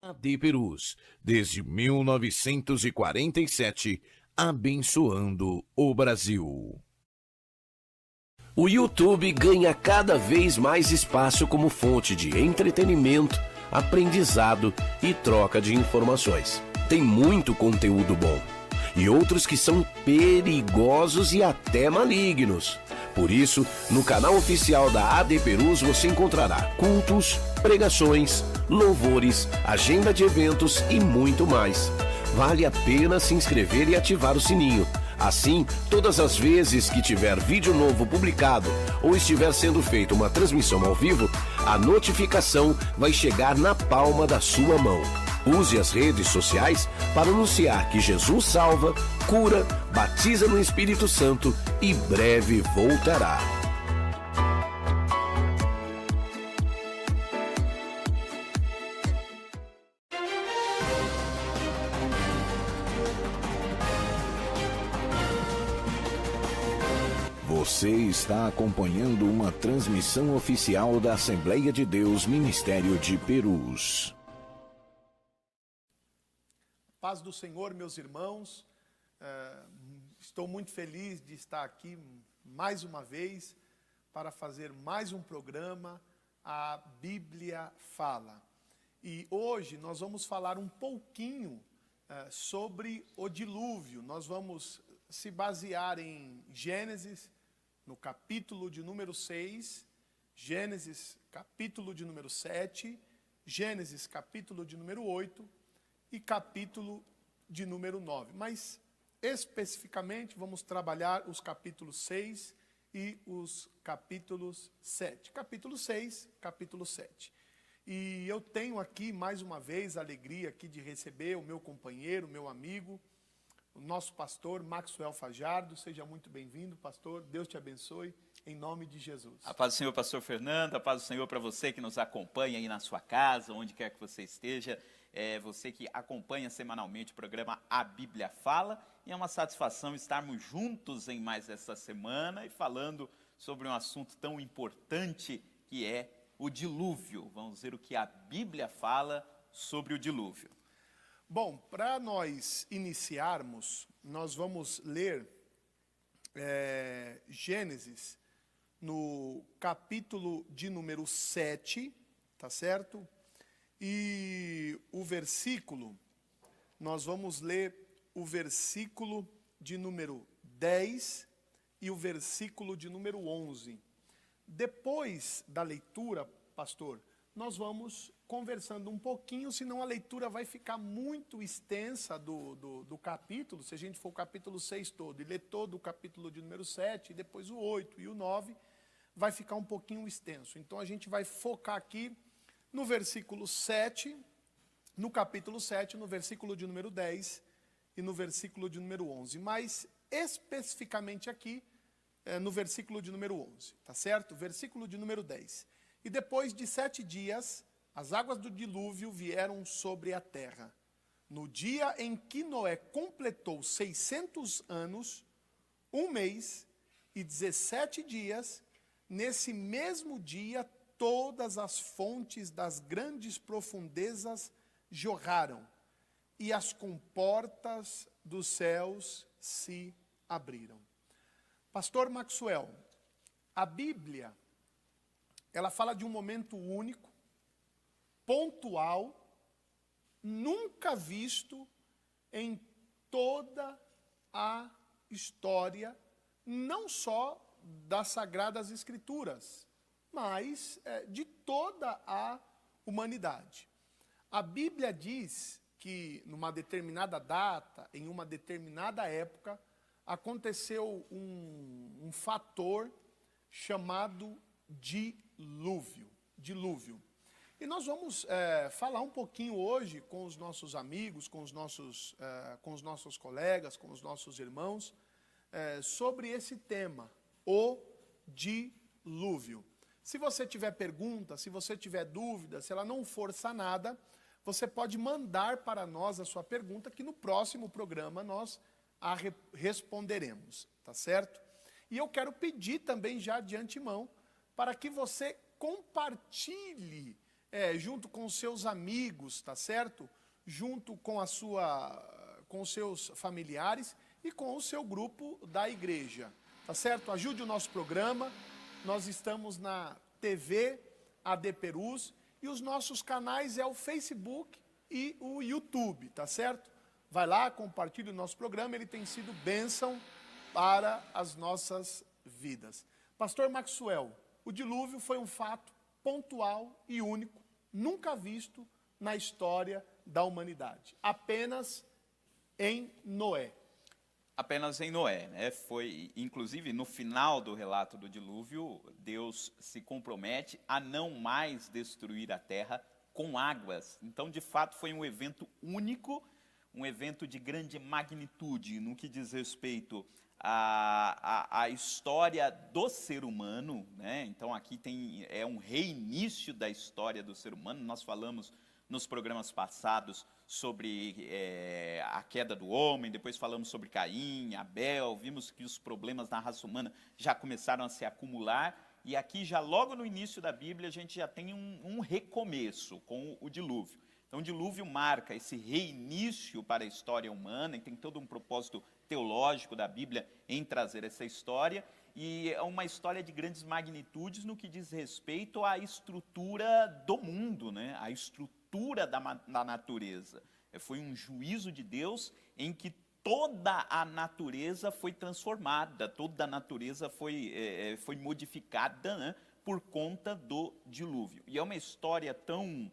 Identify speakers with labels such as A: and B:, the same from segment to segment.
A: AD Perus, desde 1947, abençoando o Brasil.
B: O YouTube ganha cada vez mais espaço como fonte de entretenimento, aprendizado e troca de informações. Tem muito conteúdo bom e outros que são perigosos e até malignos. Por isso, no canal oficial da AD Perus você encontrará cultos, pregações, louvores, agenda de eventos e muito mais. Vale a pena se inscrever e ativar o sininho. Assim, todas as vezes que tiver vídeo novo publicado ou estiver sendo feita uma transmissão ao vivo, a notificação vai chegar na palma da sua mão. Use as redes sociais para anunciar que Jesus salva, cura, batiza no Espírito Santo e breve voltará.
A: Você está acompanhando uma transmissão oficial da Assembleia de Deus Ministério de Perus.
C: Paz do Senhor, meus irmãos, estou muito feliz de estar aqui mais uma vez para fazer mais um programa, a Bíblia Fala. E hoje nós vamos falar um pouquinho sobre o dilúvio. Nós vamos se basear em Gênesis, no capítulo de número 6, Gênesis capítulo de número 7, Gênesis capítulo de número 8, e capítulo de número 9. Mas, especificamente, vamos trabalhar os capítulos 6 e os capítulos 7. Capítulo 6, capítulo 7. E eu tenho aqui, mais uma vez, a alegria aqui de receber o meu companheiro, meu amigo, o nosso pastor, Maxwell Fajardo. Seja muito bem-vindo, pastor. Deus te abençoe, em nome de Jesus.
D: A paz do Senhor, pastor Fernando. A paz do Senhor para você que nos acompanha aí na sua casa, onde quer que você esteja. Você que acompanha semanalmente o programa A Bíblia Fala, e é uma satisfação estarmos juntos em mais esta semana e falando sobre um assunto tão importante que é o dilúvio. Vamos ver o que a Bíblia fala sobre o dilúvio.
C: Bom, para nós iniciarmos, nós vamos ler Gênesis no capítulo de número 7, tá certo? E o versículo, nós vamos ler o versículo de número 10 e o versículo de número 11. Depois da leitura, pastor, nós vamos conversando um pouquinho, senão a leitura vai ficar muito extensa do capítulo. Se a gente for o capítulo 6 todo e ler todo o capítulo de número 7, e depois o 8 e o 9, vai ficar um pouquinho extenso. Então a gente vai focar aqui no versículo 7, no capítulo 7, no versículo de número 10 e no versículo de número 11. Mas especificamente aqui, no versículo de número 11, tá certo? Versículo de número 10. E depois de 7 dias, as águas do dilúvio vieram sobre a terra. No dia em que Noé completou 600 anos, 1 mês e 17 dias, nesse mesmo dia, todas as fontes das grandes profundezas jorraram, e as comportas dos céus se abriram. Pastor Maxwell, a Bíblia, ela fala de um momento único, pontual, nunca visto em toda a história, não só das Sagradas Escrituras, mas de toda a humanidade. A Bíblia diz que numa determinada data, em uma determinada época, aconteceu um fator chamado dilúvio. E nós vamos falar um pouquinho hoje com os nossos amigos, com os nossos colegas, com os nossos irmãos, sobre esse tema, o dilúvio. Se você tiver pergunta, se você tiver dúvida, se ela não for sanada, você pode mandar para nós a sua pergunta, que no próximo programa nós a responderemos, tá certo? E eu quero pedir também já de antemão para que você compartilhe junto com os seus amigos, tá certo? Junto com com os seus familiares e com o seu grupo da igreja, tá certo? Ajude o nosso programa. Nós estamos na TV AD Perus e os nossos canais é o Facebook e o YouTube, tá certo? Vai lá, compartilhe o nosso programa, ele tem sido bênção para as nossas vidas. Pastor Maxwell, o dilúvio foi um fato pontual e único, nunca visto na história da humanidade, apenas em Noé.
D: Apenas em Noé, né? Foi, inclusive, no final do relato do dilúvio, Deus se compromete a não mais destruir a terra com águas. Então, de fato, foi um evento único, um evento de grande magnitude no que diz respeito à história do ser humano, né? Então, aqui é um reinício da história do ser humano. Nós falamos nos programas passados sobre a queda do homem, depois falamos sobre Caim, Abel, vimos que os problemas na raça humana já começaram a se acumular, e aqui já logo no início da Bíblia a gente já tem um recomeço com o dilúvio. Então o dilúvio marca esse reinício para a história humana, e tem todo um propósito teológico da Bíblia em trazer essa história, e é uma história de grandes magnitudes no que diz respeito à estrutura do mundo, né? A estrutura da natureza. Foi um juízo de Deus em que toda a natureza foi transformada, toda a natureza foi modificada, né, por conta do dilúvio. E é uma história tão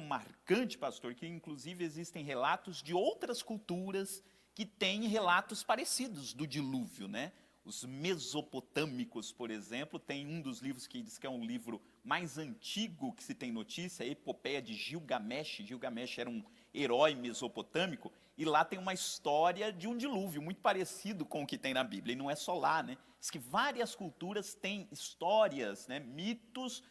D: marcante, pastor, que inclusive existem relatos de outras culturas que têm relatos parecidos do dilúvio, né? Os mesopotâmicos, por exemplo, tem um dos livros que diz que é um livro mais antigo que se tem notícia, a Epopeia de Gilgamesh. Gilgamesh era um herói mesopotâmico, e lá tem uma história de um dilúvio, muito parecido com o que tem na Bíblia, e não é só lá, né? Diz que várias culturas têm histórias, né, mitos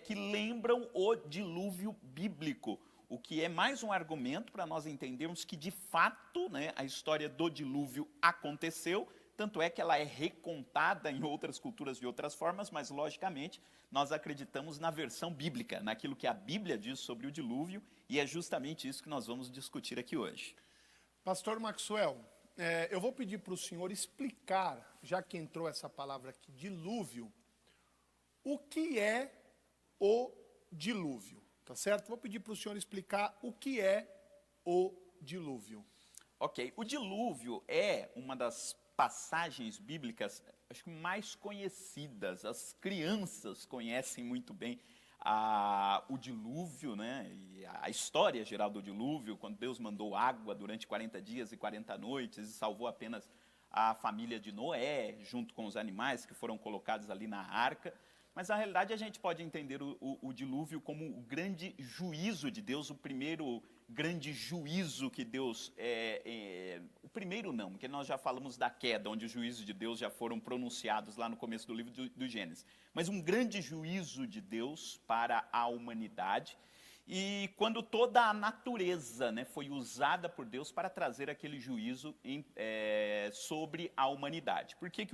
D: que lembram o dilúvio bíblico, o que é mais um argumento para nós entendermos que, de fato, né, a história do dilúvio aconteceu. Tanto é que ela é recontada em outras culturas de outras formas, mas, logicamente, nós acreditamos na versão bíblica, naquilo que a Bíblia diz sobre o dilúvio, e é justamente isso que nós vamos discutir aqui hoje.
C: Pastor Maxwell, eu vou pedir para o senhor explicar, já que entrou essa palavra aqui, dilúvio, o que é o dilúvio, tá certo? Vou pedir para o senhor explicar o que é o dilúvio.
D: Ok, o dilúvio é uma das passagens bíblicas, acho que mais conhecidas. As crianças conhecem muito bem o dilúvio, né? E a história geral do dilúvio, quando Deus mandou água durante 40 dias e 40 noites e salvou apenas a família de Noé, junto com os animais que foram colocados ali na arca. Mas, na realidade, a gente pode entender o dilúvio como o grande juízo de Deus, o primeiro grande juízo que Deus... o primeiro não, porque nós já falamos da queda, onde os juízos de Deus já foram pronunciados lá no começo do livro do Gênesis. Mas um grande juízo de Deus para a humanidade, e quando toda a natureza, né, foi usada por Deus para trazer aquele juízo sobre a humanidade. Por que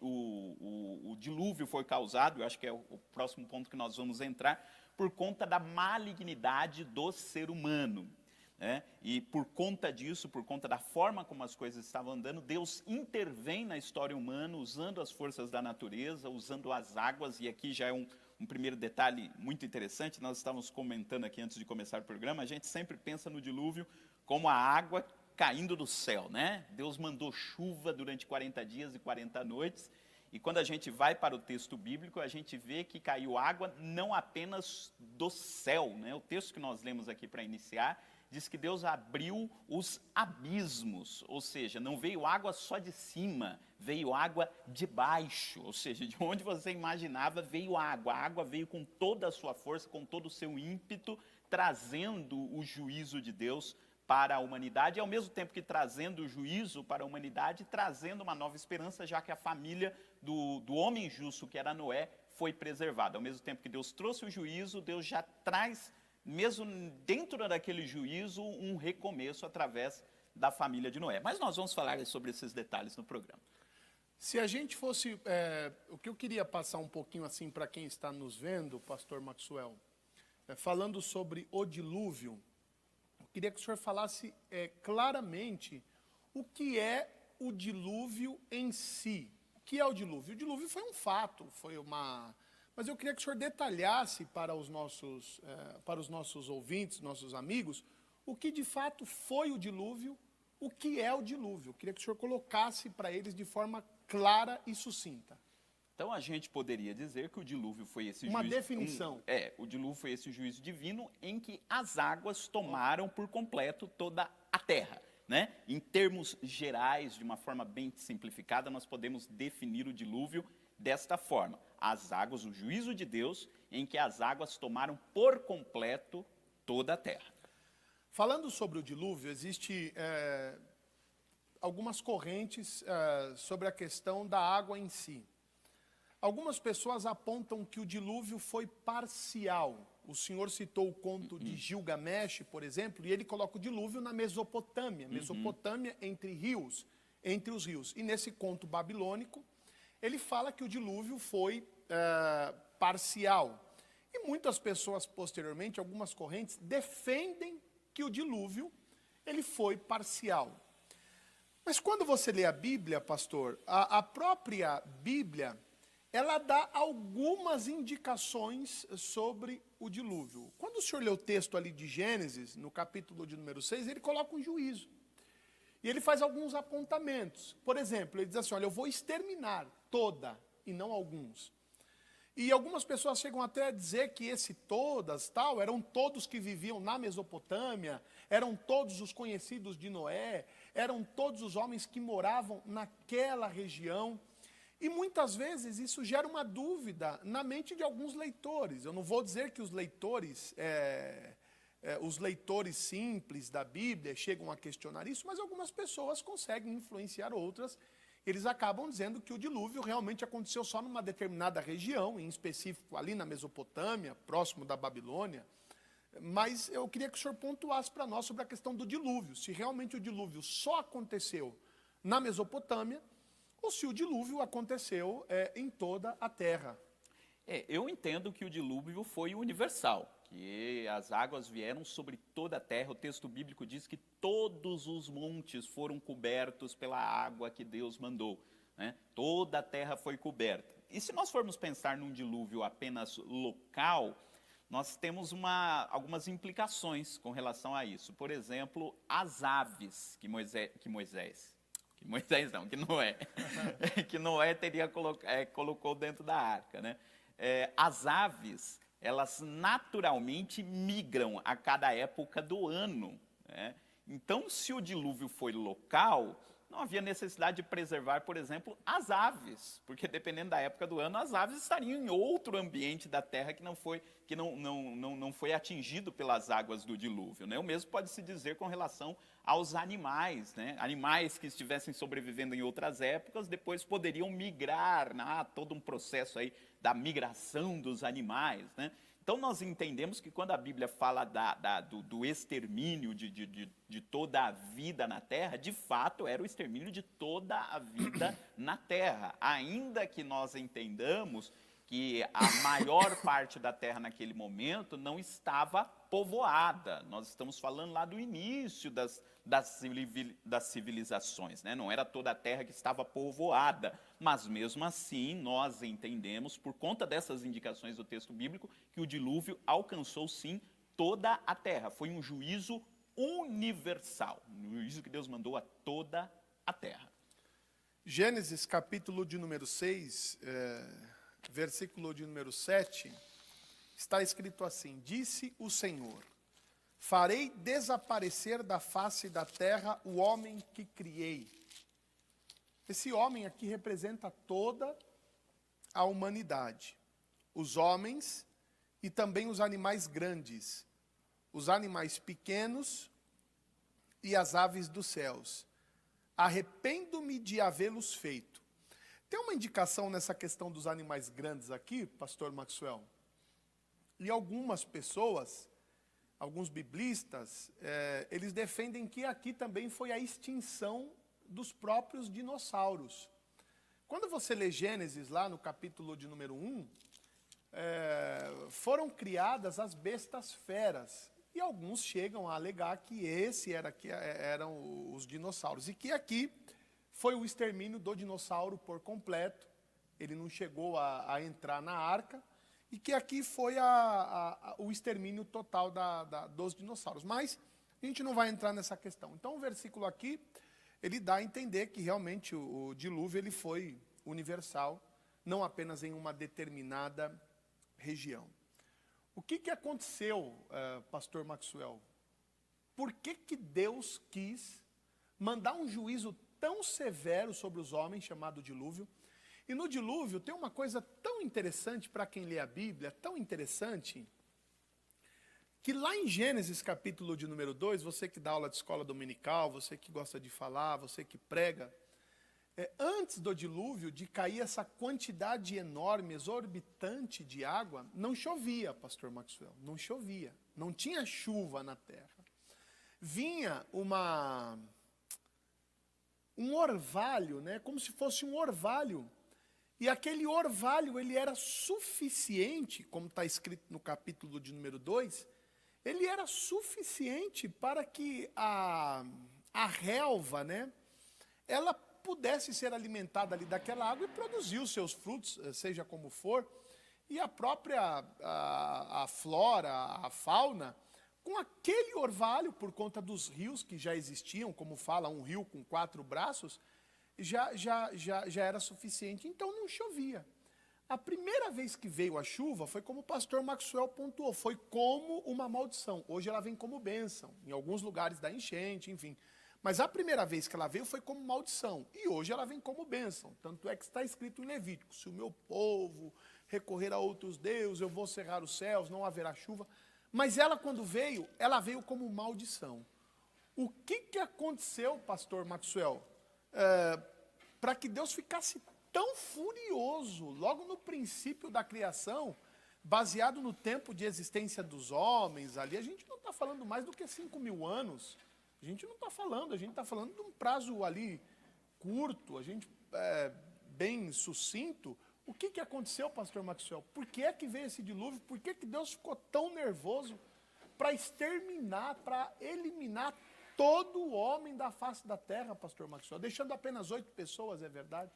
D: o dilúvio foi causado? Eu acho que é o próximo ponto que nós vamos entrar, por conta da malignidade do ser humano, né? E por conta disso, por conta da forma como as coisas estavam andando, Deus intervém na história humana, usando as forças da natureza, usando as águas, e aqui já é um primeiro detalhe muito interessante. Nós estávamos comentando aqui antes de começar o programa, a gente sempre pensa no dilúvio como a água caindo do céu, né? Deus mandou chuva durante 40 dias e 40 noites, e quando a gente vai para o texto bíblico, a gente vê que caiu água não apenas do céu, né? O texto que nós lemos aqui para iniciar diz que Deus abriu os abismos, ou seja, não veio água só de cima, veio água de baixo, ou seja, de onde você imaginava veio água. A água veio com toda a sua força, com todo o seu ímpeto, trazendo o juízo de Deus para a humanidade, e ao mesmo tempo que trazendo o juízo para a humanidade, trazendo uma nova esperança, já que a família do homem justo, que era Noé, foi preservada. Ao mesmo tempo que Deus trouxe o juízo, Deus já traz, mesmo dentro daquele juízo, um recomeço através da família de Noé. Mas nós vamos falar sobre esses detalhes no programa.
C: Se a gente fosse... o que eu queria passar um pouquinho assim para quem está nos vendo, pastor Maxwell, falando sobre o dilúvio, eu queria que o senhor falasse claramente o que é o dilúvio em si. O que é o dilúvio? O dilúvio foi um fato, mas eu queria que o senhor detalhasse para os nossos ouvintes, nossos amigos, o que de fato foi o dilúvio, o que é o dilúvio. Eu queria que o senhor colocasse para eles de forma clara e sucinta.
D: Então a gente poderia dizer que o dilúvio foi esse
C: Uma
D: juízo...
C: definição.
D: O dilúvio foi esse juízo divino em que as águas tomaram por completo toda a terra, né? Em termos gerais, de uma forma bem simplificada, nós podemos definir o dilúvio desta forma. As águas, o juízo de Deus, em que as águas tomaram por completo toda a terra.
C: Falando sobre o dilúvio, existe algumas correntes sobre a questão da água em si. Algumas pessoas apontam que o dilúvio foi parcial. O senhor citou o conto de Gilgamesh, por exemplo, e ele coloca o dilúvio na Mesopotâmia. Mesopotâmia entre os rios. E nesse conto babilônico, ele fala que o dilúvio foi parcial. E muitas pessoas, posteriormente, algumas correntes, defendem que o dilúvio ele foi parcial. Mas quando você lê a Bíblia, pastor, a própria Bíblia, ela dá algumas indicações sobre o dilúvio. Quando o senhor lê o texto ali de Gênesis, no capítulo de número 6, ele coloca um juízo. E ele faz alguns apontamentos. Por exemplo, ele diz assim, olha, eu vou exterminar toda e não alguns. E algumas pessoas chegam até a dizer que esse todas, tal, eram todos que viviam na Mesopotâmia, eram todos os conhecidos de Noé, eram todos os homens que moravam naquela região. E muitas vezes isso gera uma dúvida na mente de alguns leitores. Eu não vou dizer que os leitores simples da Bíblia chegam a questionar isso, mas algumas pessoas conseguem influenciar outras. Eles acabam dizendo que o dilúvio realmente aconteceu só numa determinada região, em específico ali na Mesopotâmia, próximo da Babilônia. Mas eu queria que o senhor pontuasse para nós sobre a questão do dilúvio. Se realmente o dilúvio só aconteceu na Mesopotâmia, ou se o dilúvio aconteceu em toda a terra.
D: Eu entendo que o dilúvio foi universal, que as águas vieram sobre toda a terra. O texto bíblico diz que todos os montes foram cobertos pela água que Deus mandou, né? Toda a terra foi coberta. E se nós formos pensar num dilúvio apenas local, nós temos algumas implicações com relação a isso. Por exemplo, as aves que Noé colocou dentro da arca, né? As aves, elas naturalmente migram a cada época do ano, né? Então, se o dilúvio foi local, não havia necessidade de preservar, por exemplo, as aves, porque dependendo da época do ano, as aves estariam em outro ambiente da terra que não foi atingido pelas águas do dilúvio, né? O mesmo pode se dizer com relação aos animais, né? Animais que estivessem sobrevivendo em outras épocas, depois poderiam migrar, né? Todo um processo aí da migração dos animais, né? Então, nós entendemos que quando a Bíblia fala do extermínio de toda a vida na terra, de fato, era o extermínio de toda a vida na terra. Ainda que nós entendamos que a maior parte da terra naquele momento não estava povoada. Nós estamos falando lá do início das civilizações, né? Não era toda a terra que estava povoada, mas mesmo assim nós entendemos, por conta dessas indicações do texto bíblico, que o dilúvio alcançou sim toda a terra. Foi um juízo universal, um juízo que Deus mandou a toda a terra.
C: Gênesis capítulo de número 6, versículo de número 7, está escrito assim: disse o Senhor, farei desaparecer da face da terra o homem que criei. Esse homem aqui representa toda a humanidade. Os homens e também os animais grandes, os animais pequenos e as aves dos céus. Arrependo-me de havê-los feito. Tem uma indicação nessa questão dos animais grandes aqui, pastor Maxwell? E algumas pessoas, alguns biblistas, eles defendem que aqui também foi a extinção dos próprios dinossauros. Quando você lê Gênesis lá no capítulo de número 1, foram criadas as bestas feras. E alguns chegam a alegar que eram os dinossauros. E que aqui foi o extermínio do dinossauro por completo. Ele não chegou a entrar na arca. E que aqui foi o extermínio total dos dinossauros. Mas a gente não vai entrar nessa questão. Então o versículo aqui, ele dá a entender que realmente o dilúvio ele foi universal, não apenas em uma determinada região. O que aconteceu, pastor Maxwell? Por que Deus quis mandar um juízo tão severo sobre os homens, chamado dilúvio? E no dilúvio tem uma coisa tão interessante para quem lê a Bíblia, tão interessante, que lá em Gênesis capítulo de número 2, você que dá aula de escola dominical, você que gosta de falar, você que prega, antes do dilúvio, de cair essa quantidade enorme, exorbitante de água, não chovia, pastor Maxwell, não chovia, não tinha chuva na terra. Vinha um orvalho, né, como se fosse um orvalho, e aquele orvalho ele era suficiente, como está escrito no capítulo de número 2, ele era suficiente para que a relva, né, ela pudesse ser alimentada ali daquela água e produzir os seus frutos, seja como for, e a própria a flora, a fauna, com aquele orvalho, por conta dos rios que já existiam, como fala, um rio com 4 braços, já era suficiente, então não chovia. A primeira vez que veio a chuva foi como o pastor Maxwell pontuou, foi como uma maldição. Hoje ela vem como bênção, em alguns lugares da enchente, enfim. Mas a primeira vez que ela veio foi como maldição, e hoje ela vem como bênção. Tanto é que está escrito em Levítico, se o meu povo recorrer a outros deuses, eu vou cerrar os céus, não haverá chuva. Mas ela quando veio, ela veio como maldição. O que aconteceu, pastor Maxwell, para que Deus ficasse tão furioso, logo no princípio da criação, baseado no tempo de existência dos homens, ali a gente não está falando mais do que 5.000 anos, a gente não está falando, a gente está falando de um prazo ali curto, a gente bem sucinto. O que aconteceu, pastor Maxwell? Por que é que veio esse dilúvio? Por que Deus ficou tão nervoso para exterminar, para eliminar todo o homem da face da terra, pastor Maxwell? Deixando apenas 8 pessoas, é verdade?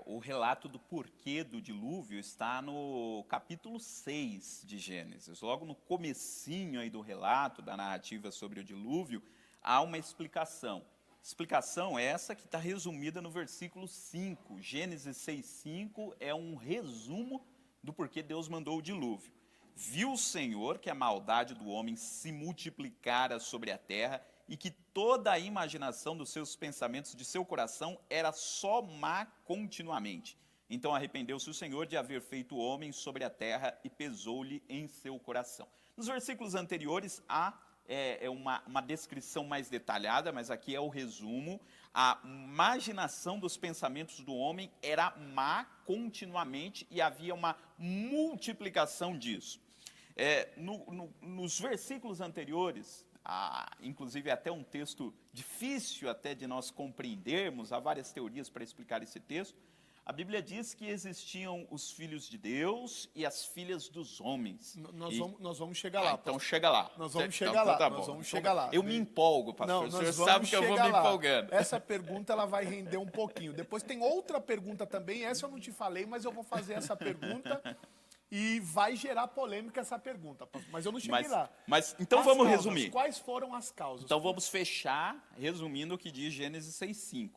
D: O relato do porquê do dilúvio está no capítulo 6 de Gênesis. Logo no comecinho aí do relato, da narrativa sobre o dilúvio, há uma explicação. Explicação essa que está resumida no versículo 5. Gênesis 6,5 é um resumo do porquê Deus mandou o dilúvio. Viu o Senhor que a maldade do homem se multiplicara sobre a terra e que toda a imaginação dos seus pensamentos de seu coração era só má continuamente. Então arrependeu-se o Senhor de haver feito o homem sobre a terra e pesou-lhe em seu coração. Nos versículos anteriores há uma descrição mais detalhada, mas aqui é o resumo. A imaginação dos pensamentos do homem era má continuamente e havia uma multiplicação disso. Nos versículos anteriores, inclusive até um texto difícil até de nós compreendermos, há várias teorias para explicar esse texto. A Bíblia diz que existiam os filhos de Deus e as filhas dos homens.
C: Nós vamos chegar lá.
D: Então chega lá.
C: Nós vamos chegar lá.
D: Tá
C: nós
D: bom.
C: vamos chegar lá.
D: Eu me empolgo, pastor. O senhor sabe que eu vou me empolgando.
C: Essa pergunta ela vai render um pouquinho. Depois tem outra pergunta também. Essa eu não te falei, mas eu vou fazer essa pergunta. E vai gerar polêmica essa pergunta, mas eu não cheguei lá.
D: Mas então vamos resumir.
C: Quais foram as causas?
D: Então vamos fechar resumindo o que diz Gênesis 6,5.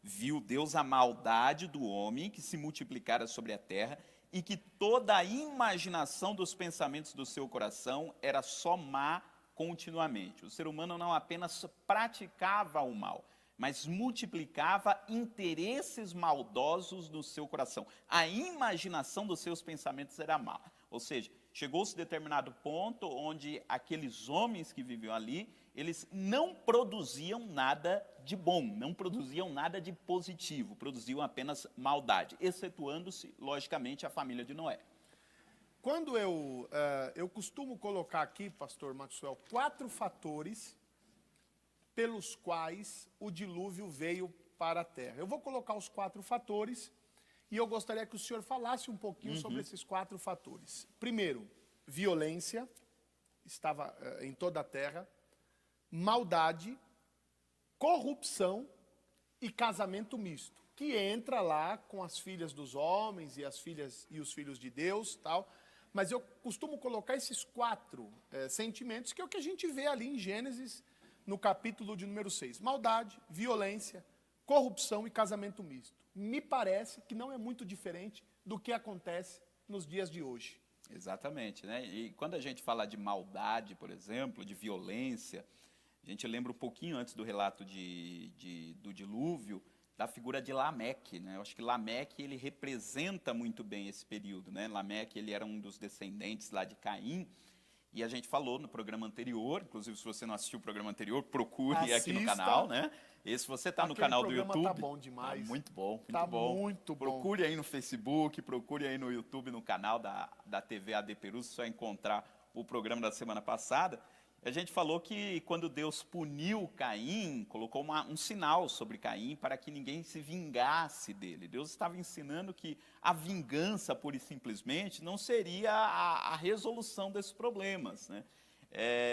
D: Viu Deus a maldade do homem que se multiplicara sobre a terra e que toda a imaginação dos pensamentos do seu coração era só má continuamente. O ser humano não apenas praticava o mal, mas multiplicava interesses maldosos no seu coração. A imaginação dos seus pensamentos era má. Ou seja, chegou-se a determinado ponto onde aqueles homens que viviam ali, eles não produziam nada de bom, não produziam nada de positivo, produziam apenas maldade, excetuando-se, logicamente, a família de Noé.
C: Quando eu costumo colocar aqui, pastor Maxwell, 4 fatores pelos quais o dilúvio veio para a terra. Eu vou colocar os 4 fatores e eu gostaria que o senhor falasse um pouquinho sobre esses 4 fatores. Primeiro, violência, estava em toda a terra, maldade, corrupção e casamento misto, que entra lá com as filhas dos homens e as filhas e os filhos de Deus, tal. Mas eu costumo colocar esses 4 sentimentos, que é o que a gente vê ali em Gênesis, no capítulo de número 6. Maldade, violência, corrupção e casamento misto. Me parece que não é muito diferente do que acontece nos dias de hoje.
D: Exatamente, né? E quando a gente fala de maldade, por exemplo, de violência, a gente lembra um pouquinho antes do relato do dilúvio, da figura de Lameque, né? Eu acho que Lameque, ele representa muito bem esse período, né? Lameque, ele era um dos descendentes lá de Caim, e a gente falou no programa anterior, inclusive se você não assistiu o programa anterior, procure aqui no canal, né? E se você está no canal do YouTube...
C: Tá bom demais.
D: Tá muito bom, muito
C: tá
D: bom.
C: Muito bom.
D: Procure aí no Facebook, procure aí no YouTube, no canal da TV AD Peru, você vai encontrar o programa da semana passada. A gente falou que quando Deus puniu Caim, colocou um sinal sobre Caim para que ninguém se vingasse dele. Deus estava ensinando que a vingança, pura e simplesmente, não seria a resolução desses problemas, né?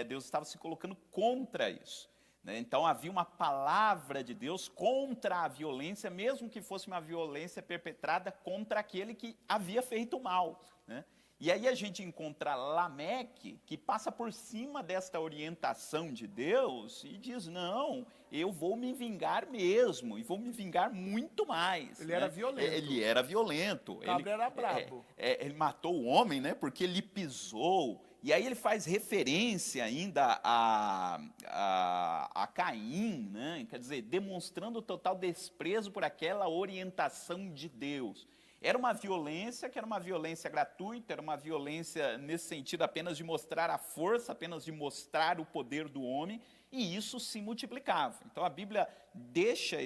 D: Deus estava se colocando contra isso, né? Então havia uma palavra de Deus contra a violência, mesmo que fosse uma violência perpetrada contra aquele que havia feito mal, né? E aí a gente encontra Lameque, que passa por cima desta orientação de Deus e diz, não, eu vou me vingar mesmo, e vou me vingar muito mais.
C: Ele era violento.
D: Ele era violento.
C: O cabra era brabo.
D: Ele matou o homem, né, porque ele pisou. E aí ele faz referência ainda a Caim, né, quer dizer, demonstrando total desprezo por aquela orientação de Deus. Era uma violência que era uma violência gratuita, era uma violência nesse sentido apenas de mostrar a força, apenas de mostrar o poder do homem, e isso se multiplicava. Então a Bíblia deixa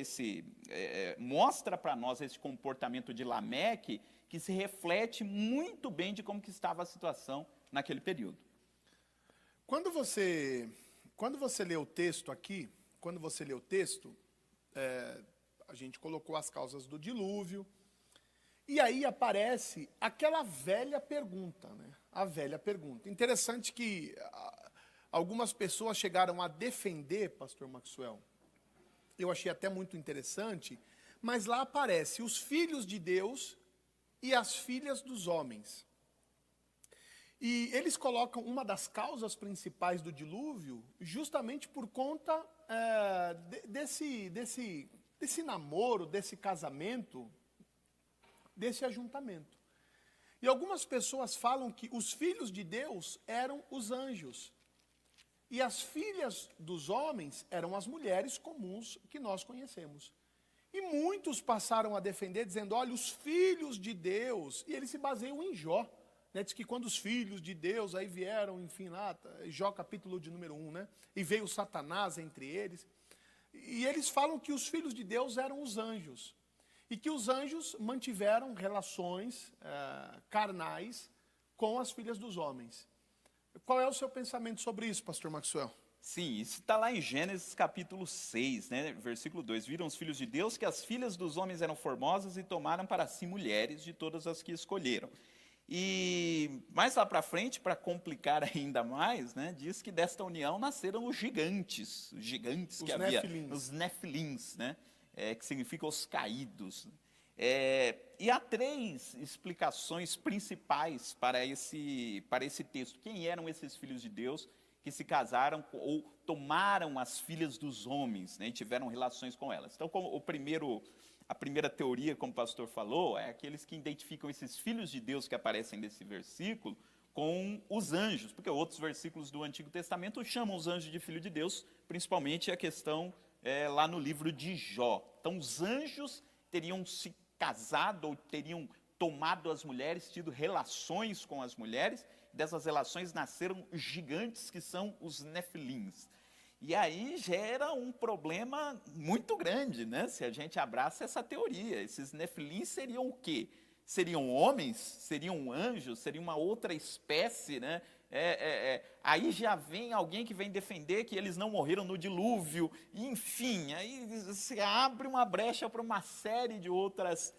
D: mostra para nós esse comportamento de Lameque, que se reflete muito bem de como que estava a situação naquele período.
C: Quando você lê o texto aqui, a gente colocou as causas do dilúvio, e aí aparece aquela velha pergunta, né? A velha pergunta. Interessante que algumas pessoas chegaram a defender, pastor Maxwell, eu achei até muito interessante, mas lá aparece os filhos de Deus e as filhas dos homens. E eles colocam uma das causas principais do dilúvio justamente por conta desse namoro, desse casamento, desse ajuntamento. E algumas pessoas falam que os filhos de Deus eram os anjos. E as filhas dos homens eram as mulheres comuns que nós conhecemos. E muitos passaram a defender, dizendo, olha, os filhos de Deus, e eles se baseiam em Jó, né? Diz que quando os filhos de Deus aí vieram, enfim, lá, Jó capítulo de número 1, né? E veio Satanás entre eles. E eles falam que os filhos de Deus eram os anjos. E que os anjos mantiveram relações carnais com as filhas dos homens. Qual é o seu pensamento sobre isso, pastor Maxwell?
D: Sim, isso está lá em Gênesis capítulo 6, né, versículo 2. Viram os filhos de Deus que as filhas dos homens eram formosas e tomaram para si mulheres de todas as que escolheram. E mais lá para frente, para complicar ainda mais, né, diz que desta união nasceram os gigantes que havia, os nefilins, né? Que significa os caídos. E há 3 explicações principais para esse texto. Quem eram esses filhos de Deus que se casaram ou tomaram as filhas dos homens, né, e tiveram relações com elas? Então, a primeira teoria, como o pastor falou, é aqueles que identificam esses filhos de Deus que aparecem nesse versículo com os anjos, porque outros versículos do Antigo Testamento chamam os anjos de filho de Deus, principalmente a questão lá no livro de Jó. Então, os anjos teriam se casado ou teriam tomado as mulheres, tido relações com as mulheres. Dessas relações nasceram os gigantes, que são os nefilins. E aí gera um problema muito grande, né? Se a gente abraça essa teoria. Esses nefilins seriam o quê? Seriam homens? Seriam anjos? Seria uma outra espécie, né? Aí já vem alguém que vem defender que eles não morreram no dilúvio, enfim, aí se abre uma brecha para uma série de outras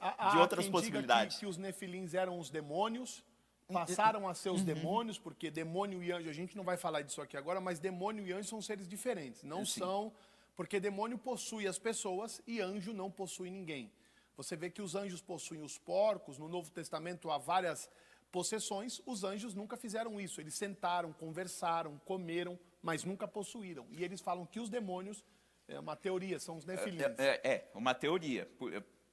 C: quem
D: possibilidades.
C: Diga que os nefilins eram os demônios, passaram a ser os demônios, porque demônio e anjo, a gente não vai falar disso aqui agora, mas demônio e anjo são seres diferentes, não são, porque demônio possui as pessoas e anjo não possui ninguém. Você vê que os anjos possuem os porcos, no Novo Testamento há várias possessões, os anjos nunca fizeram isso. Eles sentaram, conversaram, comeram, mas nunca possuíram. E eles falam que os demônios, é uma teoria, são os nefilins.
D: Uma teoria.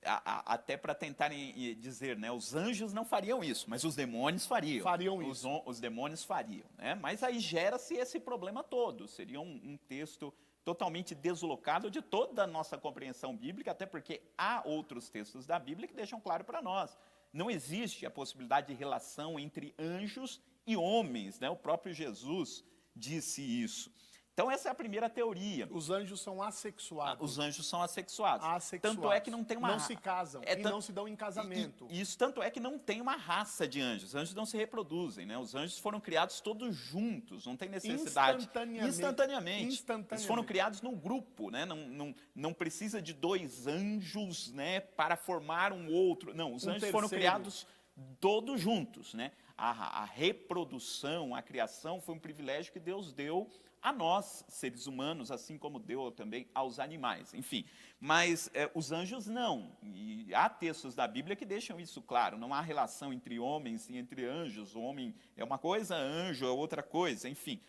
D: Até para tentarem dizer, né, os anjos não fariam isso, mas os demônios fariam.
C: Fariam isso.
D: Os demônios fariam, né? Mas aí gera-se esse problema todo. Seria um texto totalmente deslocado de toda a nossa compreensão bíblica, até porque há outros textos da Bíblia que deixam claro para nós. Não existe a possibilidade de relação entre anjos e homens, né? O próprio Jesus disse isso. Então essa é a primeira teoria.
C: Os anjos são assexuados.
D: Os anjos são assexuados.
C: Assexuados.
D: Tanto é que não tem uma...
C: Não se casam e não se dão em casamento.
D: Isso tanto é que não tem uma raça de anjos. Os anjos não se reproduzem, né? Os anjos foram criados todos juntos, não tem necessidade. Instantaneamente. Eles foram criados num grupo, né? Não precisa de dois anjos, né, para formar um outro. Não, os anjos foram criados todos juntos, né? A reprodução, a criação foi um privilégio que Deus deu a nós, seres humanos, assim como deu também aos animais, enfim. Mas os anjos não, e há textos da Bíblia que deixam isso claro, não há relação entre homens e entre anjos, o homem é uma coisa, anjo é outra coisa, enfim.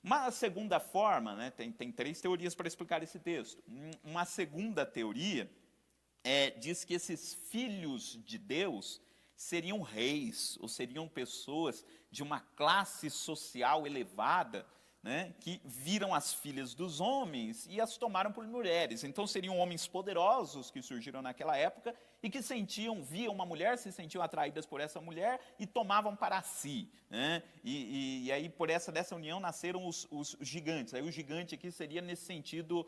D: Uma segunda forma, né, tem três teorias para explicar esse texto. Uma segunda teoria diz que esses filhos de Deus seriam reis, ou seriam pessoas de uma classe social elevada, né, que viram as filhas dos homens e as tomaram por mulheres. Então seriam homens poderosos que surgiram naquela época e que viam uma mulher, se sentiam atraídas por essa mulher e tomavam para si, né? E aí dessa união nasceram os gigantes. Aí o gigante aqui seria nesse sentido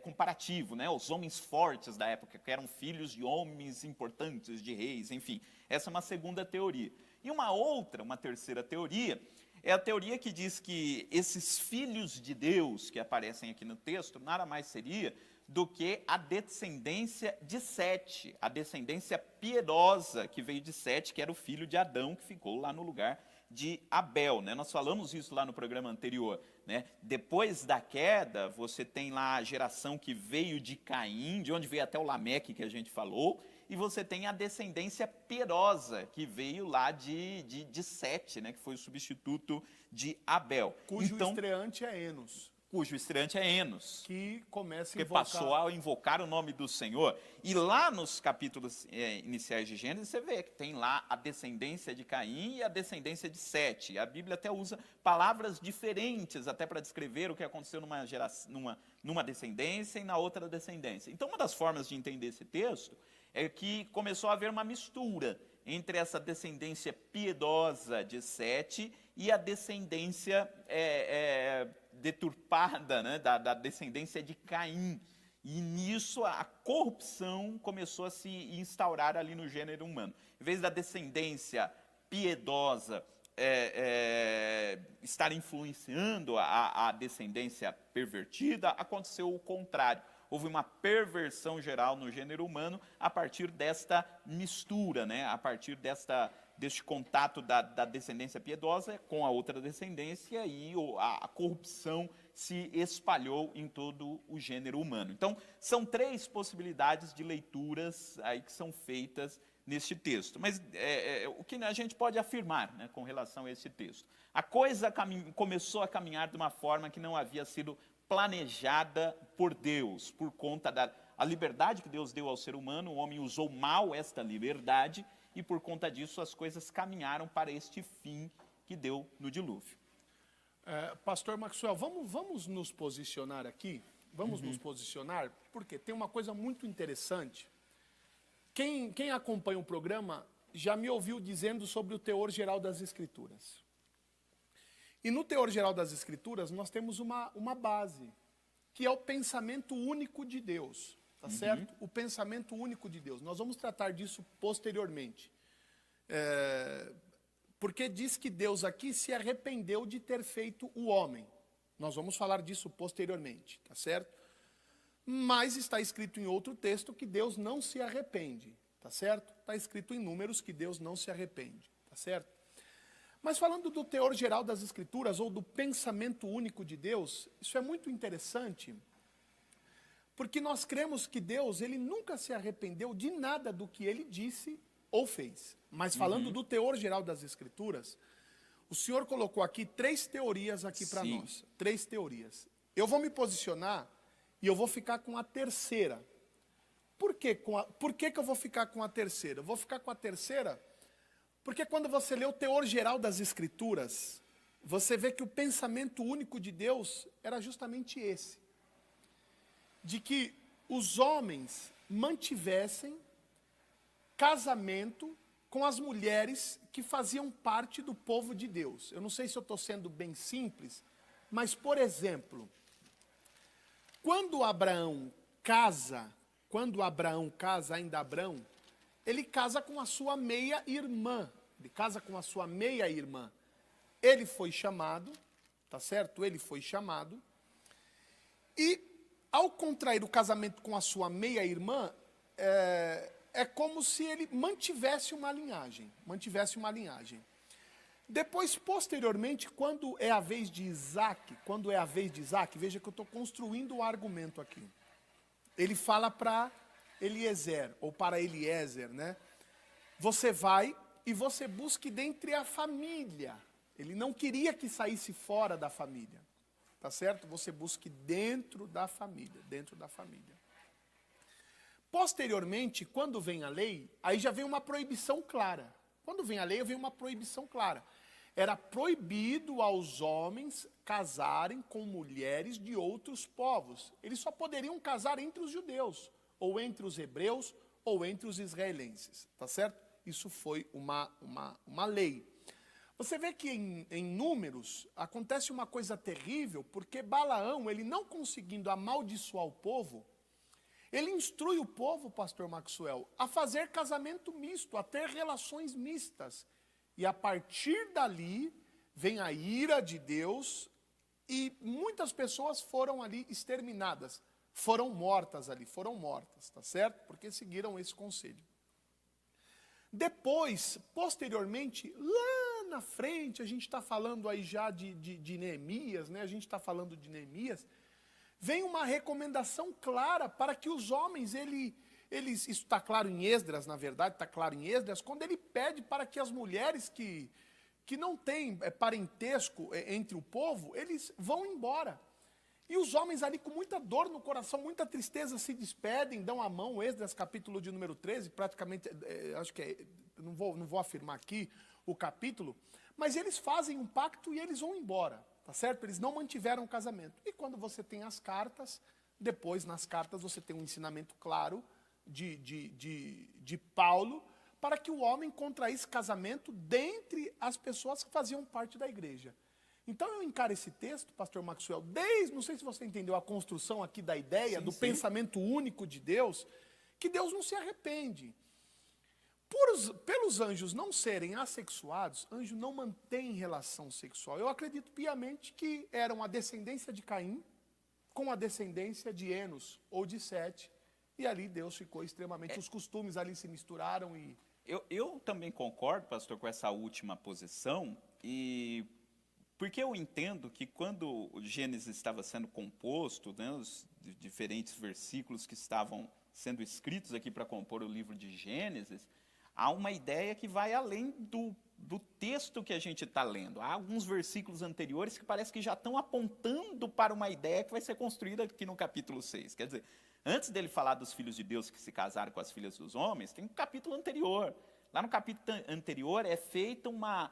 D: comparativo, né? Os homens fortes da época, que eram filhos de homens importantes, de reis, enfim. Essa é uma segunda teoria. E uma terceira teoria, é a teoria que diz que esses filhos de Deus que aparecem aqui no texto, nada mais seria do que a descendência de Sete, a descendência piedosa que veio de Sete, que era o filho de Adão, que ficou lá no lugar de Abel, né? Nós falamos isso lá no programa anterior, né? Depois da queda, você tem lá a geração que veio de Caim, de onde veio até o Lameque, que a gente falou, e você tem a descendência piedosa, que veio lá de Sete, né, que foi o substituto de Abel.
C: Cujo estreante é Enos.
D: Cujo estreante é Enos.
C: Que começa a
D: invocar... passou a invocar o nome do Senhor. E lá nos capítulos iniciais de Gênesis, você vê que tem lá a descendência de Caim e a descendência de Sete. A Bíblia até usa palavras diferentes até para descrever o que aconteceu numa descendência e na outra descendência. Então, uma das formas de entender esse texto é que começou a haver uma mistura entre essa descendência piedosa de Sete e a descendência deturpada, né, da descendência de Caim. E nisso a corrupção começou a se instaurar ali no gênero humano. Em vez da descendência piedosa estar influenciando a descendência pervertida, aconteceu o contrário. Houve uma perversão geral no gênero humano a partir desta mistura, né? A partir deste contato da descendência piedosa com a outra descendência, e a corrupção se espalhou em todo o gênero humano. Então, são três possibilidades de leituras aí que são feitas neste texto. Mas o que a gente pode afirmar, né, com relação a esse texto? A coisa começou a caminhar de uma forma que não havia sido planejada por Deus, por conta da liberdade que Deus deu ao ser humano. O homem usou mal esta liberdade e por conta disso as coisas caminharam para este fim que deu no dilúvio.
C: Pastor Maxwell, vamos nos posicionar aqui, nos posicionar, porque tem uma coisa muito interessante. Quem acompanha o programa já me ouviu dizendo sobre o teor geral das Escrituras. E no teor geral das Escrituras, nós temos uma base, que é o pensamento único de Deus. tá certo? O pensamento único de Deus. Nós vamos tratar disso posteriormente. Porque diz que Deus aqui se arrependeu de ter feito o homem. Nós vamos falar disso posteriormente, tá certo? Mas está escrito em outro texto que Deus não se arrepende, tá certo? Está escrito em Números que Deus não se arrepende, tá certo? Mas falando do teor geral das Escrituras, ou do pensamento único de Deus, isso é muito interessante, porque nós cremos que Deus, ele nunca se arrependeu de nada do que ele disse ou fez. Mas falando do teor geral das Escrituras, o Senhor colocou aqui 3 teorias aqui para nós. 3 teorias. Eu vou me posicionar e eu vou ficar com a terceira. Por que eu vou ficar com a terceira? Eu vou ficar com a terceira porque quando você lê o teor geral das Escrituras, você vê que o pensamento único de Deus era justamente esse. De que os homens mantivessem casamento com as mulheres que faziam parte do povo de Deus. Eu não sei se eu estou sendo bem simples, mas, por exemplo, quando Abraão casa, ainda Abraão, ele casa com a sua meia-irmã. Ele foi chamado, tá certo? Ele foi chamado. E, ao contrair o casamento com a sua meia-irmã, é como se ele mantivesse uma linhagem. Depois, posteriormente, quando é a vez de Isaac, veja que eu estou construindo o argumento aqui. Ele fala para Eliezer, ou para Eliezer, né? Você vai e você busque dentre a família. Ele não queria que saísse fora da família, tá certo? Você busque dentro da família. Posteriormente, quando vem a lei, aí já vem uma proibição clara. Era proibido aos homens casarem com mulheres de outros povos. Eles só poderiam casar entre os judeus, ou entre os hebreus, ou entre os israelenses, tá certo? Isso foi uma lei. Você vê que em Números acontece uma coisa terrível, porque Balaão, ele não conseguindo amaldiçoar o povo, ele instrui o povo, pastor Maxwell, a fazer casamento misto, a ter relações mistas. E a partir dali, vem a ira de Deus e muitas pessoas foram ali exterminadas. Foram mortas, tá certo? Porque seguiram esse conselho. Depois, posteriormente, lá na frente, a gente está falando aí já de Neemias, né? Vem uma recomendação clara para que os homens, isso está claro em Esdras, na verdade, quando ele pede para que as mulheres que não têm parentesco entre o povo, eles vão embora. E os homens ali com muita dor no coração, muita tristeza, se despedem, dão a mão. Esdras, capítulo de número 13, praticamente, acho que não vou afirmar aqui o capítulo, mas eles fazem um pacto e eles vão embora. Tá certo? Eles não mantiveram o casamento. E quando você tem as cartas, depois nas cartas você tem um ensinamento claro de Paulo para que o homem contraísse casamento dentre as pessoas que faziam parte da igreja. Então eu encaro esse texto, pastor Maxwell, não sei se você entendeu a construção aqui da ideia do pensamento único de Deus, que Deus não se arrepende. Pelos anjos não serem assexuados, anjo não mantém relação sexual. Eu acredito piamente que eram a descendência de Caim com a descendência de Enos ou de Sete. E ali Deus ficou extremamente... Os costumes ali se misturaram e...
D: Eu também concordo, pastor, com essa última posição. Porque eu entendo que quando o Gênesis estava sendo composto, né, os diferentes versículos que estavam sendo escritos aqui para compor o livro de Gênesis... Há uma ideia que vai além do texto que a gente está lendo. Há alguns versículos anteriores que parece que já estão apontando para uma ideia que vai ser construída aqui no capítulo 6. Quer dizer, antes dele falar dos filhos de Deus que se casaram com as filhas dos homens, tem um capítulo anterior. Lá no capítulo anterior é feita uma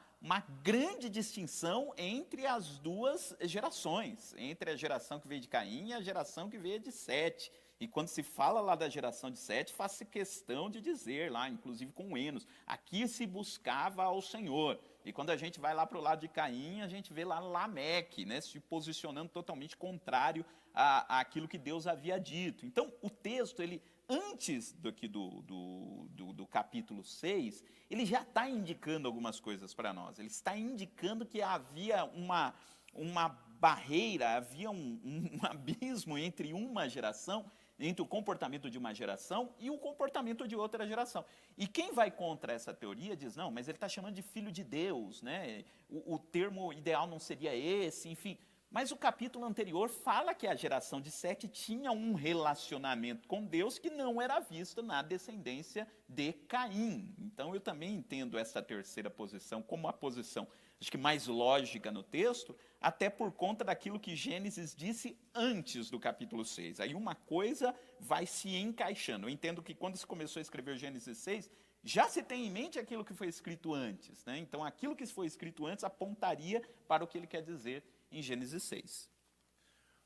D: grande distinção entre as duas gerações, entre a geração que veio de Caim e a geração que veio de Sete. E quando se fala lá da geração de Sete, faz-se questão de dizer lá, inclusive com Enos, aqui se buscava ao Senhor. E quando a gente vai lá para o lado de Caim, a gente vê lá Lameque, né, se posicionando totalmente contrário àquilo que Deus havia dito. Então, o texto, ele, antes do capítulo 6, ele já está indicando algumas coisas para nós. Ele está indicando que havia uma barreira, havia um abismo entre uma geração, entre o comportamento de uma geração e o comportamento de outra geração. E quem vai contra essa teoria diz, não, mas ele está chamando de filho de Deus, né? O termo ideal não seria esse, enfim. Mas o capítulo anterior fala que a geração de Sete tinha um relacionamento com Deus que não era visto na descendência de Caim. Então eu também entendo essa terceira posição como a posição, acho que mais lógica no texto, até por conta daquilo que Gênesis disse antes do capítulo 6. Aí uma coisa vai se encaixando. Eu entendo que quando se começou a escrever Gênesis 6, já se tem em mente aquilo que foi escrito antes, né? Então aquilo que foi escrito antes apontaria para o que ele quer dizer em Gênesis 6.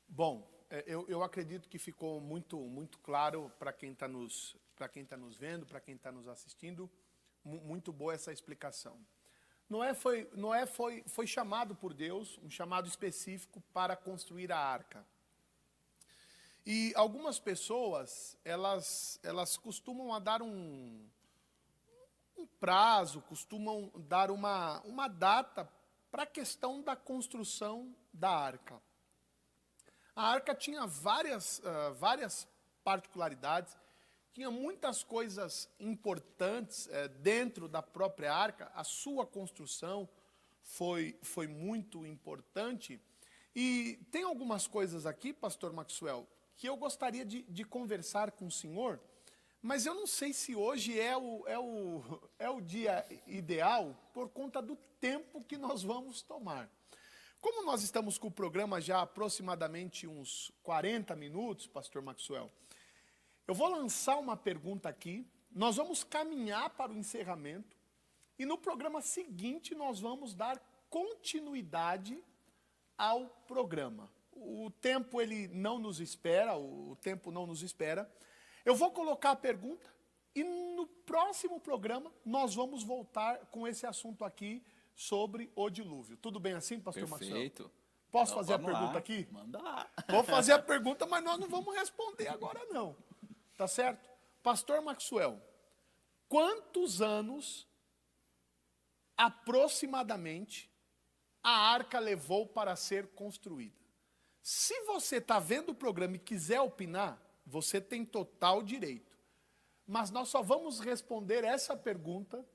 C: Bom, eu acredito que ficou muito claro para quem está nos vendo, para quem está nos assistindo. Muito boa essa explicação. Noé foi chamado por Deus, um chamado específico para construir a arca. E algumas pessoas, elas costumam dar um prazo, costumam dar uma data para a questão da construção da arca. A arca tinha várias particularidades, tinha muitas coisas importantes dentro da própria arca. A sua construção foi muito importante. E tem algumas coisas aqui, pastor Maxwell, que eu gostaria de conversar com o senhor, mas eu não sei se hoje é o dia ideal por conta do tempo que nós vamos tomar. Como nós estamos com o programa já aproximadamente uns 40 minutos, pastor Maxwell, eu vou lançar uma pergunta aqui, nós vamos caminhar para o encerramento, e no programa seguinte nós vamos dar continuidade ao programa. O tempo ele não nos espera, Eu vou colocar a pergunta e no próximo programa nós vamos voltar com esse assunto aqui sobre o dilúvio. Tudo bem assim, pastor Maxwell?
D: Perfeito.
C: Posso fazer a pergunta aqui?
D: Manda lá.
C: Vou fazer a pergunta, mas nós não vamos responder agora não. Tá certo? Pastor Maxwell, quantos anos aproximadamente a arca levou para ser construída? Se você está vendo o programa e quiser opinar, você tem total direito. Mas nós só vamos responder essa pergunta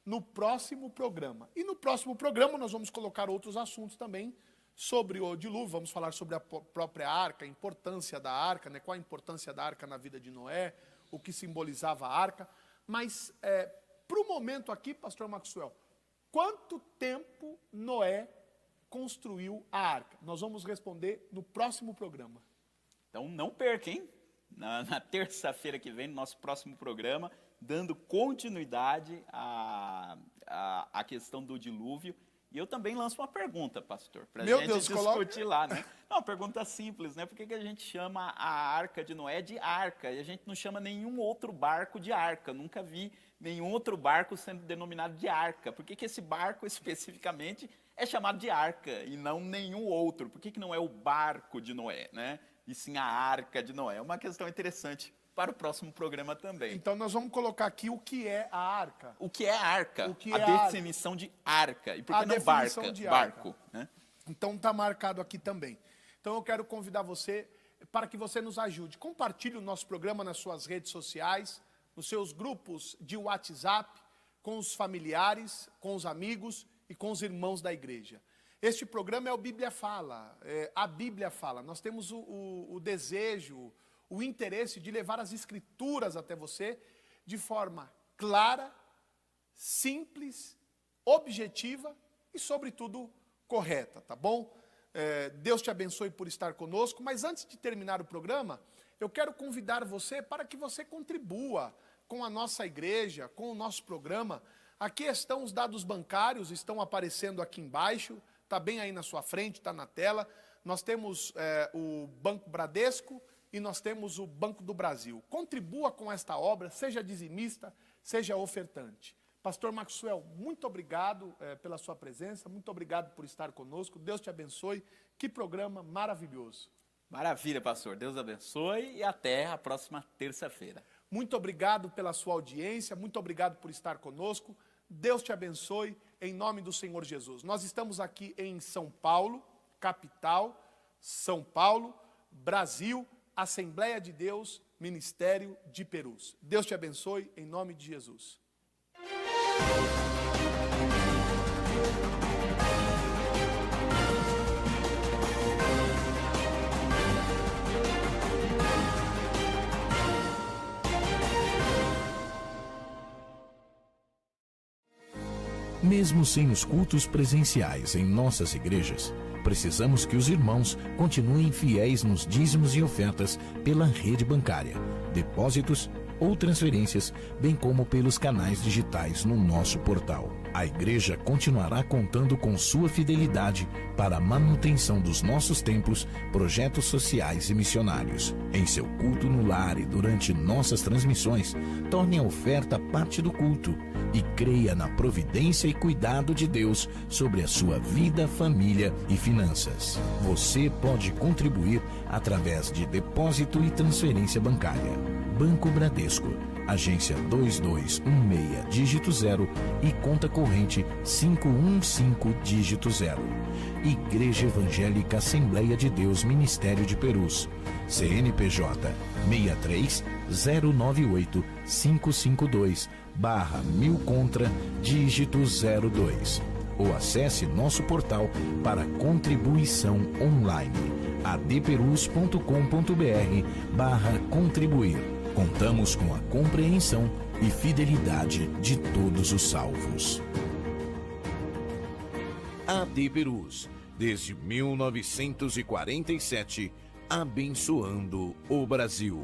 C: no próximo programa. E no próximo programa nós vamos colocar outros assuntos também sobre o dilúvio. Vamos falar sobre a própria arca, a importância da arca, né? Qual a importância da arca na vida de Noé, o que simbolizava a arca. Mas, para o momento aqui, pastor Maxwell, quanto tempo Noé construiu a arca? Nós vamos responder no próximo programa.
D: Então não perca, hein? Na terça-feira que vem, no nosso próximo programa, dando continuidade à questão do dilúvio. E eu também lanço uma pergunta, pastor, para a gente discutir lá, né? Não, uma pergunta simples, né? Por que a gente chama a arca de Noé de arca? E a gente não chama nenhum outro barco de arca. Nunca vi nenhum outro barco sendo denominado de arca. Por que esse barco especificamente é chamado de arca e não nenhum outro? Por que não é o barco de Noé, né? E sim a arca de Noé? É uma questão interessante para o próximo programa também.
C: Então nós vamos colocar aqui o que é a arca.
D: O que é a arca?
C: O que
D: a
C: é
D: definição de arca. E por que
C: a
D: não
C: definição de
D: barco? Né?
C: Então está marcado aqui também. Então eu quero convidar você para que você nos ajude. Compartilhe o nosso programa nas suas redes sociais, nos seus grupos de WhatsApp, com os familiares, com os amigos e com os irmãos da igreja. Este programa é o Bíblia Fala, a Bíblia Fala. Nós temos o desejo, o interesse de levar as escrituras até você de forma clara, simples, objetiva e, sobretudo, correta, tá bom? Deus te abençoe por estar conosco, mas antes de terminar o programa, eu quero convidar você para que você contribua com a nossa igreja, com o nosso programa. Aqui estão os dados bancários, estão aparecendo aqui embaixo, está bem aí na sua frente, está na tela. Nós temos o Banco Bradesco e nós temos o Banco do Brasil. Contribua com esta obra, seja dizimista, seja ofertante. Pastor Maxwell, muito obrigado pela sua presença, muito obrigado por estar conosco, Deus te abençoe, que programa maravilhoso.
D: Maravilha, pastor, Deus abençoe e até a próxima terça-feira.
C: Muito obrigado pela sua audiência, muito obrigado por estar conosco, Deus te abençoe, em nome do Senhor Jesus. Nós estamos aqui em São Paulo, capital, São Paulo, Brasil, Assembleia de Deus, Ministério de Perus. Deus te abençoe, em nome de Jesus.
A: Mesmo sem os cultos presenciais em nossas igrejas, precisamos que os irmãos continuem fiéis nos dízimos e ofertas pela rede bancária, depósitos ou transferências, bem como pelos canais digitais no nosso portal. A igreja continuará contando com sua fidelidade para a manutenção dos nossos templos, projetos sociais e missionários. Em seu culto no lar e durante nossas transmissões, torne a oferta parte do culto e creia na providência e cuidado de Deus sobre a sua vida, família e finanças. Você pode contribuir através de depósito e transferência bancária. Banco Bradesco, agência 2216, dígito 0 e conta corrente 515, dígito 0. Igreja Evangélica Assembleia de Deus Ministério de Perus, CNPJ 63-098-552/1000 contra, dígito 02. Ou acesse nosso portal para contribuição online, adperus.com.br/contribuir. Contamos com a compreensão e fidelidade de todos os salvos. AD Perus, desde 1947, abençoando o Brasil.